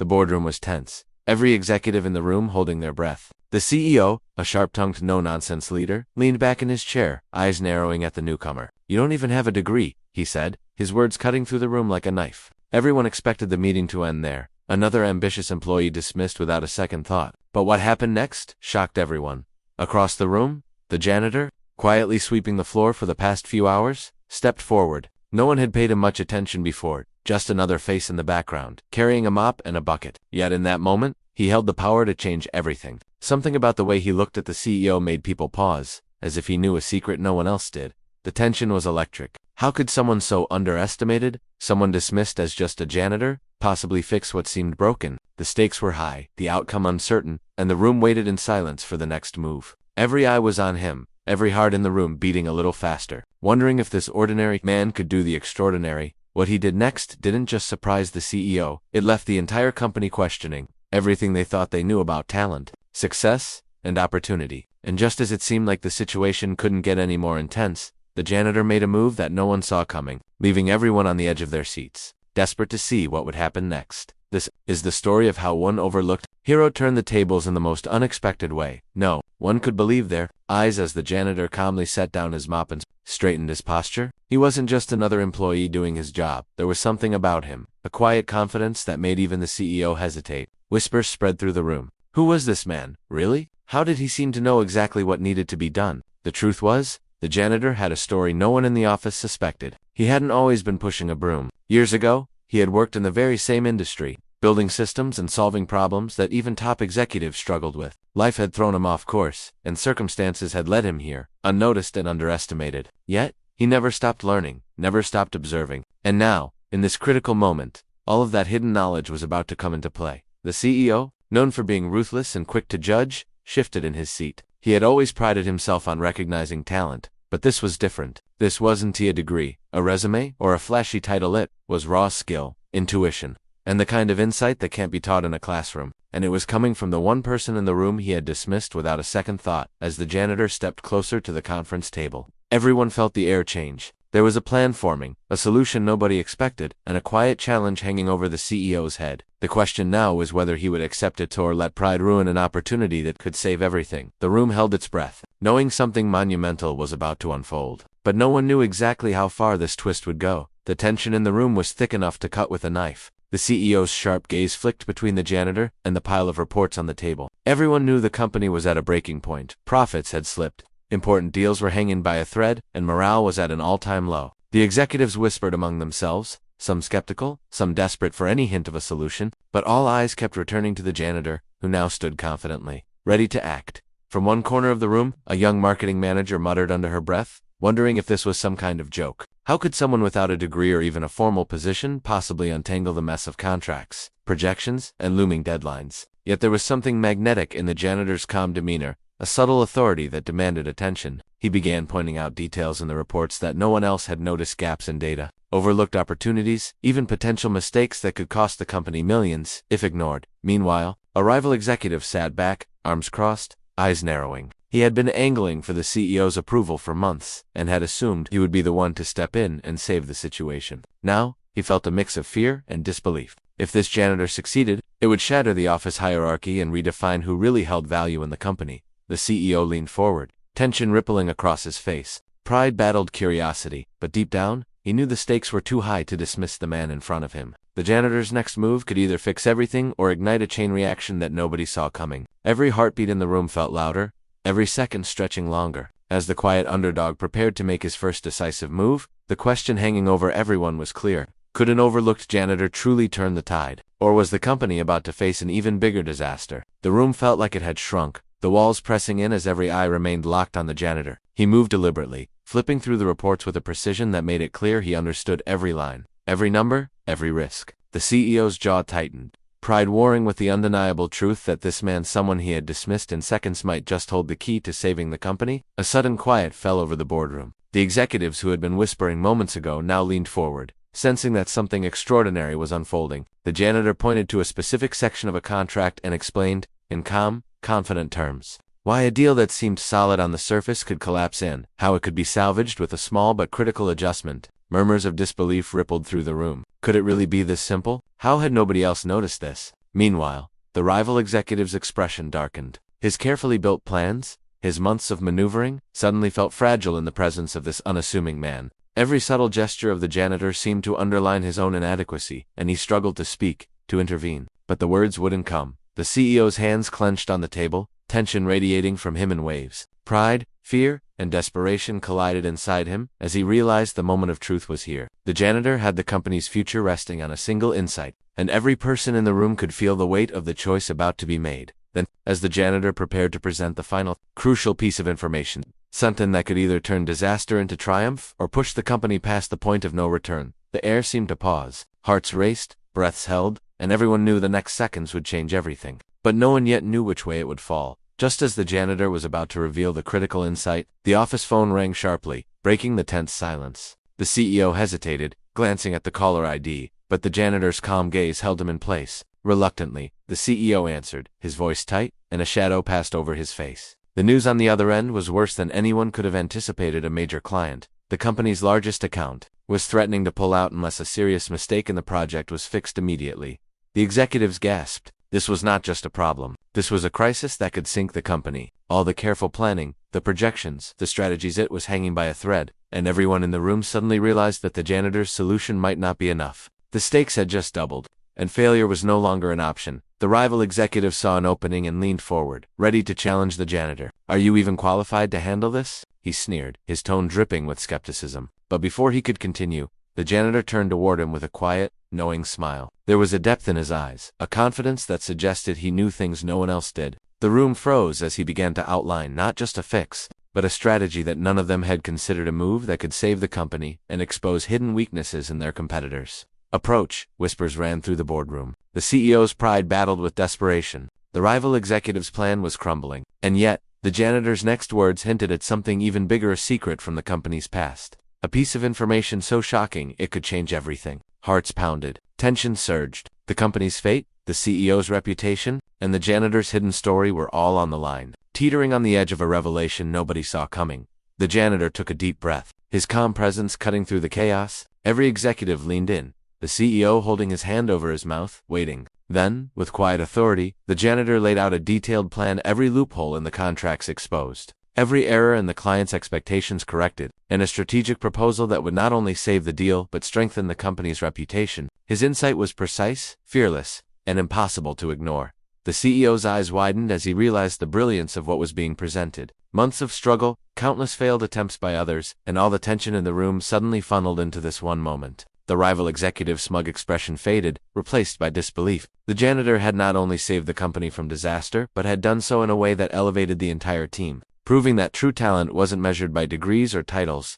The boardroom was tense, every executive in the room holding their breath. The CEO, a sharp-tongued no-nonsense leader, leaned back in his chair, eyes narrowing at the newcomer. "You don't even have a degree," he said, his words cutting through the room like a knife. Everyone expected the meeting to end there, another ambitious employee dismissed without a second thought. But what happened next shocked everyone. Across the room, the janitor, quietly sweeping the floor for the past few hours, stepped forward. No one had paid him much attention before, just another face in the background, carrying a mop and a bucket. Yet in that moment, he held the power to change everything. Something about the way he looked at the CEO made people pause, as if he knew a secret no one else did. The tension was electric. How could someone so underestimated, someone dismissed as just a janitor, possibly fix what seemed broken? The stakes were high, the outcome uncertain, and the room waited in silence for the next move. Every eye was on him, every heart in the room beating a little faster, wondering if this ordinary man could do the extraordinary. What he did next didn't just surprise the CEO, it left the entire company questioning everything they thought they knew about talent, success, and opportunity. And just as it seemed like the situation couldn't get any more intense, the janitor made a move that no one saw coming, leaving everyone on the edge of their seats, desperate to see what would happen next. This is the story of how one overlooked hero turned the tables in the most unexpected way. No one could believe their eyes as the janitor calmly set down his mop and straightened his posture. He wasn't just another employee doing his job. There was something about him, a quiet confidence that made even the CEO hesitate. Whispers spread through the room. Who was this man, really? How did he seem to know exactly what needed to be done? The truth was, the janitor had a story no one in the office suspected. He hadn't always been pushing a broom. Years ago, he had worked in the very same industry, building systems and solving problems that even top executives struggled with. Life had thrown him off course, and circumstances had led him here, unnoticed and underestimated. Yet, he never stopped learning, never stopped observing. And now, in this critical moment, all of that hidden knowledge was about to come into play. The CEO, known for being ruthless and quick to judge, shifted in his seat. He had always prided himself on recognizing talent, but this was different. This wasn't a degree, a resume, or a flashy title. It was raw skill, intuition, and the kind of insight that can't be taught in a classroom. And it was coming from the one person in the room he had dismissed without a second thought. As the janitor stepped closer to the conference table, everyone felt the air change. There was a plan forming, a solution nobody expected, and a quiet challenge hanging over the CEO's head. The question now was whether he would accept it or let pride ruin an opportunity that could save everything. The room held its breath, knowing something monumental was about to unfold. But no one knew exactly how far this twist would go. The tension in the room was thick enough to cut with a knife. The CEO's sharp gaze flicked between the janitor and the pile of reports on the table. Everyone knew the company was at a breaking point. Profits had slipped. Important deals were hanging by a thread, and morale was at an all-time low. The executives whispered among themselves, some skeptical, some desperate for any hint of a solution, but all eyes kept returning to the janitor, who now stood confidently, ready to act. From one corner of the room, a young marketing manager muttered under her breath, wondering if this was some kind of joke. How could someone without a degree or even a formal position possibly untangle the mess of contracts, projections, and looming deadlines? Yet there was something magnetic in the janitor's calm demeanor, a subtle authority that demanded attention. He began pointing out details in the reports that no one else had noticed: gaps in data, overlooked opportunities, even potential mistakes that could cost the company millions if ignored. Meanwhile, a rival executive sat back, arms crossed, eyes narrowing. He had been angling for the CEO's approval for months, and had assumed he would be the one to step in and save the situation. Now, he felt a mix of fear and disbelief. If this janitor succeeded, it would shatter the office hierarchy and redefine who really held value in the company. The CEO leaned forward, tension rippling across his face. Pride battled curiosity, but deep down, he knew the stakes were too high to dismiss the man in front of him. The janitor's next move could either fix everything or ignite a chain reaction that nobody saw coming. Every heartbeat in the room felt louder, every second stretching longer. As the quiet underdog prepared to make his first decisive move, the question hanging over everyone was clear. Could an overlooked janitor truly turn the tide? Or was the company about to face an even bigger disaster? The room felt like it had shrunk, the walls pressing in as every eye remained locked on the janitor. He moved deliberately, flipping through the reports with a precision that made it clear he understood every line, every number, every risk. The CEO's jaw tightened, pride warring with the undeniable truth that this man, someone he had dismissed in seconds, might just hold the key to saving the company. A sudden quiet fell over the boardroom. The executives who had been whispering moments ago now leaned forward, sensing that something extraordinary was unfolding. The janitor pointed to a specific section of a contract and explained, in calm, confident terms, why a deal that seemed solid on the surface could collapse and how it could be salvaged with a small but critical adjustment. Murmurs of disbelief rippled through the room. Could it really be this simple? How had nobody else noticed this? Meanwhile, the rival executive's expression darkened. His carefully built plans, his months of maneuvering, suddenly felt fragile in the presence of this unassuming man. Every subtle gesture of the janitor seemed to underline his own inadequacy, and he struggled to speak, to intervene. But the words wouldn't come. The CEO's hands clenched on the table, tension radiating from him in waves. Pride, fear, and desperation collided inside him as he realized the moment of truth was here. The janitor had the company's future resting on a single insight, and every person in the room could feel the weight of the choice about to be made. Then, as the janitor prepared to present the final, crucial piece of information, something that could either turn disaster into triumph or push the company past the point of no return, the air seemed to pause. Hearts raced, breaths held, and everyone knew the next seconds would change everything. But no one yet knew which way it would fall. Just as the janitor was about to reveal the critical insight, the office phone rang sharply, breaking the tense silence. The CEO hesitated, glancing at the caller ID, but the janitor's calm gaze held him in place. Reluctantly, the CEO answered, his voice tight, and a shadow passed over his face. The news on the other end was worse than anyone could have anticipated. A major client, the company's largest account, was threatening to pull out unless a serious mistake in the project was fixed immediately. The executives gasped. This was not just a problem. This was a crisis that could sink the company. All the careful planning, the projections, the strategies, it was hanging by a thread, and everyone in the room suddenly realized that the janitor's solution might not be enough. The stakes had just doubled, and failure was no longer an option. The rival executive saw an opening and leaned forward, ready to challenge the janitor. "Are you even qualified to handle this?" he sneered, his tone dripping with skepticism. But before he could continue, the janitor turned toward him with a quiet, knowing smile. There was a depth in his eyes, a confidence that suggested he knew things no one else did. The room froze as he began to outline not just a fix, but a strategy that none of them had considered, a move that could save the company and expose hidden weaknesses in their competitors. "Approach," whispers ran through the boardroom. The CEO's pride battled with desperation. The rival executive's plan was crumbling, and yet, the janitor's next words hinted at something even bigger, a secret from the company's past. A piece of information so shocking it could change everything. Hearts pounded, tension surged. The company's fate, the CEO's reputation, and the janitor's hidden story were all on the line, teetering on the edge of a revelation nobody saw coming. The janitor took a deep breath, his calm presence cutting through the chaos. Every executive leaned in, the CEO holding his hand over his mouth, waiting. Then, with quiet authority, the janitor laid out a detailed plan, every loophole in the contracts exposed, every error in the client's expectations corrected, and a strategic proposal that would not only save the deal but strengthen the company's reputation. His insight was precise, fearless, and impossible to ignore. The CEO's eyes widened as he realized the brilliance of what was being presented. Months of struggle, countless failed attempts by others, and all the tension in the room suddenly funneled into this one moment. The rival executive's smug expression faded, replaced by disbelief. The janitor had not only saved the company from disaster, but had done so in a way that elevated the entire team, proving that true talent wasn't measured by degrees or titles.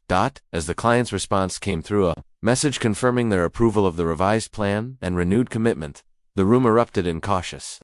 As the client's response came through, a message confirming their approval of the revised plan and renewed commitment, the room erupted in cautious